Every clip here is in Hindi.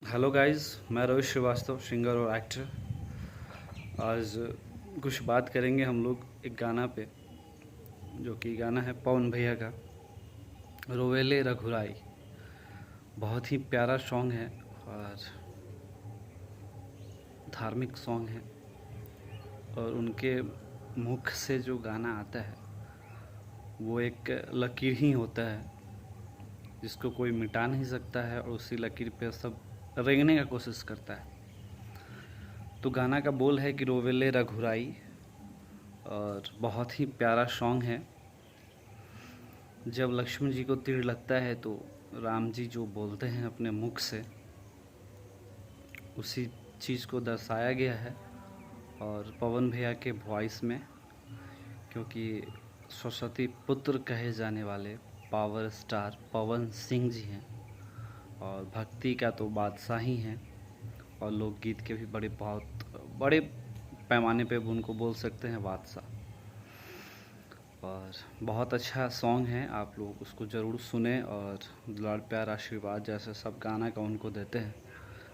हेलो गाइस, मैं रोहित श्रीवास्तव, सिंगर और एक्टर। आज कुछ बात करेंगे हम लोग एक गाना पे, जो कि गाना है पवन भैया का रोवेले रघुराई। बहुत ही प्यारा सॉन्ग है और धार्मिक सॉन्ग है। और उनके मुख से जो गाना आता है वो एक लकीर ही होता है, जिसको कोई मिटा नहीं सकता है, और उसी लकीर पे सब रेंगने का कोशिश करता है। तो गाना का बोल है कि रोवेले रघुराई, और बहुत ही प्यारा सॉन्ग है। जब लक्ष्मण जी को तीर लगता है तो राम जी जो बोलते हैं अपने मुख से, उसी चीज़ को दर्शाया गया है और पवन भैया के वॉइस में, क्योंकि सरस्वती पुत्र कहे जाने वाले पावर स्टार पवन सिंह जी हैं, और भक्ति का तो बादशाह ही हैं, और लोकगीत के भी बहुत बड़े पैमाने पे उनको बोल सकते हैं बादशाह। और बहुत अच्छा सॉन्ग है, आप लोग उसको ज़रूर सुने और दुलार प्यार आशीर्वाद जैसे सब गाना का उनको देते हैं,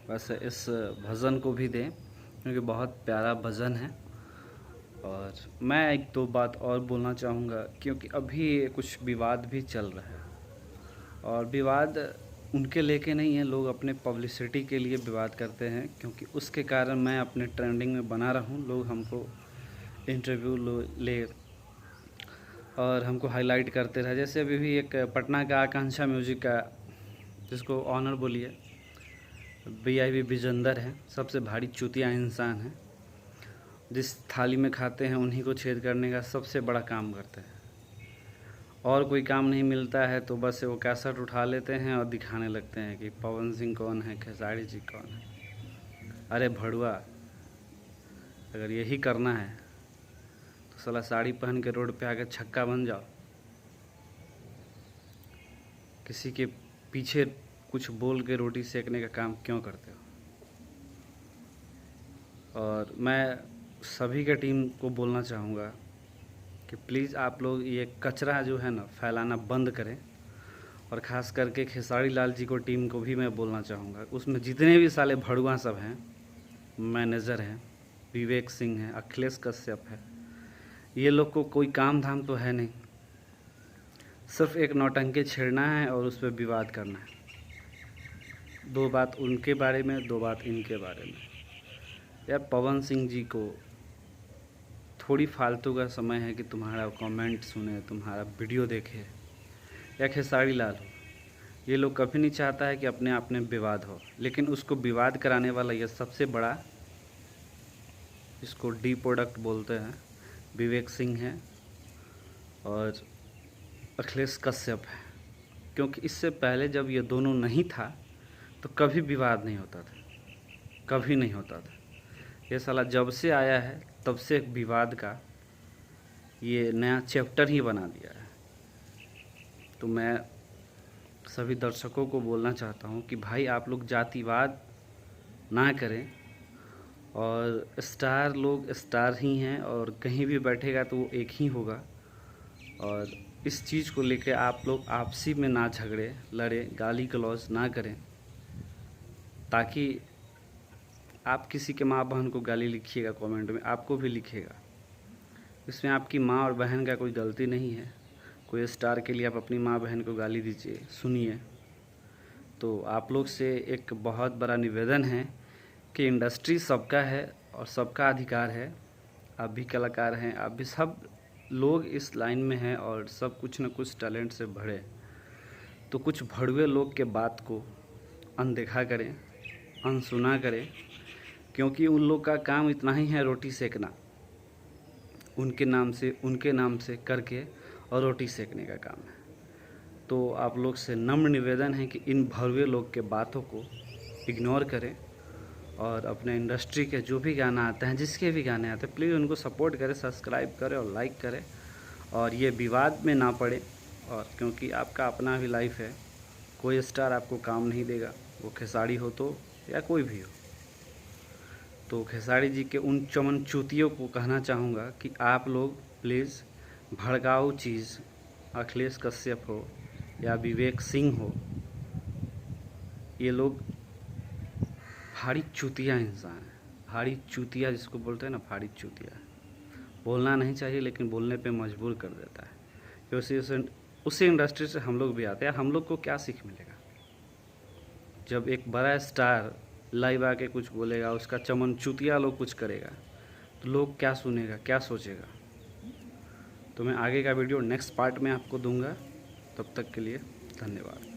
वैसे इस भजन को भी दें, क्योंकि बहुत प्यारा भजन है। और मैं एक दो बात और बोलना चाहूँगा, क्योंकि अभी कुछ विवाद भी चल रहा है, और विवाद उनके लेके नहीं है, लोग अपने पब्लिसिटी के लिए विवाद करते हैं, क्योंकि उसके कारण मैं अपने ट्रेंडिंग में बना रहा हूँ। लोग हमको इंटरव्यू ले और हमको हाईलाइट करते रहे। जैसे अभी भी एक पटना का आकांक्षा म्यूजिक का, जिसको ऑनर बोलिए, वीआईपी विजेंदर है, सबसे भारी चूतिया इंसान है। जिस थाली में खाते हैं उन्हीं को छेद करने का सबसे बड़ा काम करते हैं, और कोई काम नहीं मिलता है तो बस वो कैसेट उठा लेते हैं और दिखाने लगते हैं कि पवन सिंह कौन है, खेसारी जी कौन है। अरे भड़ुआ, अगर यही करना है तो साला साड़ी पहन के रोड पे आकर छक्का बन जाओ। किसी के पीछे कुछ बोल के रोटी सेकने का काम क्यों करते हो? और मैं सभी के टीम को बोलना चाहूँगा कि प्लीज़ आप लोग ये कचरा जो है ना फैलाना बंद करें। और ख़ास करके खेसारी लाल जी को टीम को भी मैं बोलना चाहूँगा, उसमें जितने भी साले भड़ुआ सब हैं, मैनेजर हैं, विवेक सिंह हैं, अखिलेश कश्यप है, ये लोग को कोई काम धाम तो है नहीं, सिर्फ एक नौटंकी छेड़ना है और उस पर विवाद करना है। दो बात उनके बारे में, दो बात इनके बारे में। यार पवन सिंह जी को थोड़ी फालतू का समय है कि तुम्हारा कमेंट सुने, तुम्हारा वीडियो देखे, या खेसारी लाल हो, ये लोग कभी नहीं चाहता है कि अपने आप में विवाद हो, लेकिन उसको विवाद कराने वाला ये सबसे बड़ा, इसको डी प्रोडक्ट बोलते हैं, विवेक सिंह है और अखिलेश कश्यप है। क्योंकि इससे पहले जब ये दोनों नहीं था तो कभी विवाद नहीं होता था, कभी नहीं होता था। ये साला जब से आया है तब से विवाद का ये नया चैप्टर ही बना दिया है। तो मैं सभी दर्शकों को बोलना चाहता हूँ कि भाई आप लोग जातिवाद ना करें, और स्टार लोग स्टार ही हैं, और कहीं भी बैठेगा तो वो एक ही होगा। और इस चीज़ को लेकर आप लोग आपसी में ना झगड़े, लड़े, गाली गलौज ना करें, ताकि आप किसी के माँ बहन को गाली लिखिएगा कमेंट में, आपको भी लिखेगा। इसमें आपकी माँ और बहन का कोई गलती नहीं है। कोई स्टार के लिए आप अपनी माँ बहन को गाली दीजिए, सुनिए। तो आप लोग से एक बहुत बड़ा निवेदन है कि इंडस्ट्री सबका है और सबका अधिकार है। आप भी कलाकार हैं, आप भी सब लोग इस लाइन में हैं, और सब कुछ न कुछ टैलेंट से भरे। तो कुछ भड़वे लोग के बात को अनदेखा करें, अनसुना करें, क्योंकि उन लोग का काम इतना ही है, रोटी सेकना, उनके नाम से करके, और रोटी सेकने का काम है। तो आप लोग से नम्र निवेदन है कि इन भड़वे लोग के बातों को इग्नोर करें, और अपने इंडस्ट्री के जो भी गाना आते हैं, जिसके भी गाने आते हैं, प्लीज़ उनको सपोर्ट करें, सब्सक्राइब करें और लाइक करें, और ये विवाद में ना पड़े। और क्योंकि आपका अपना भी लाइफ है, कोई स्टार आपको काम नहीं देगा, वो खेसारी हो तो या कोई भी हो। तो खेसारी जी के उन चमन चूतियों को कहना चाहूँगा कि आप लोग प्लीज़ भड़काऊ चीज़, अखिलेश कश्यप हो या विवेक सिंह हो, ये लोग फाड़ी चूतिया इंसान है, फाड़ी चूतिया जिसको बोलते हैं ना, फाड़ी चूतिया। बोलना नहीं चाहिए लेकिन बोलने पे मजबूर कर देता है। क्योंकि उसी इंडस्ट्री से हम लोग भी आते हैं। हम लोग को क्या सीख मिलेगा जब एक बड़ा स्टार लाइव आके कुछ बोलेगा, उसका चमन चूतिया लोग कुछ करेगा, तो लोग क्या सुनेगा, क्या सोचेगा। तो मैं आगे का वीडियो नेक्स्ट पार्ट में आपको दूंगा। तब तक के लिए धन्यवाद।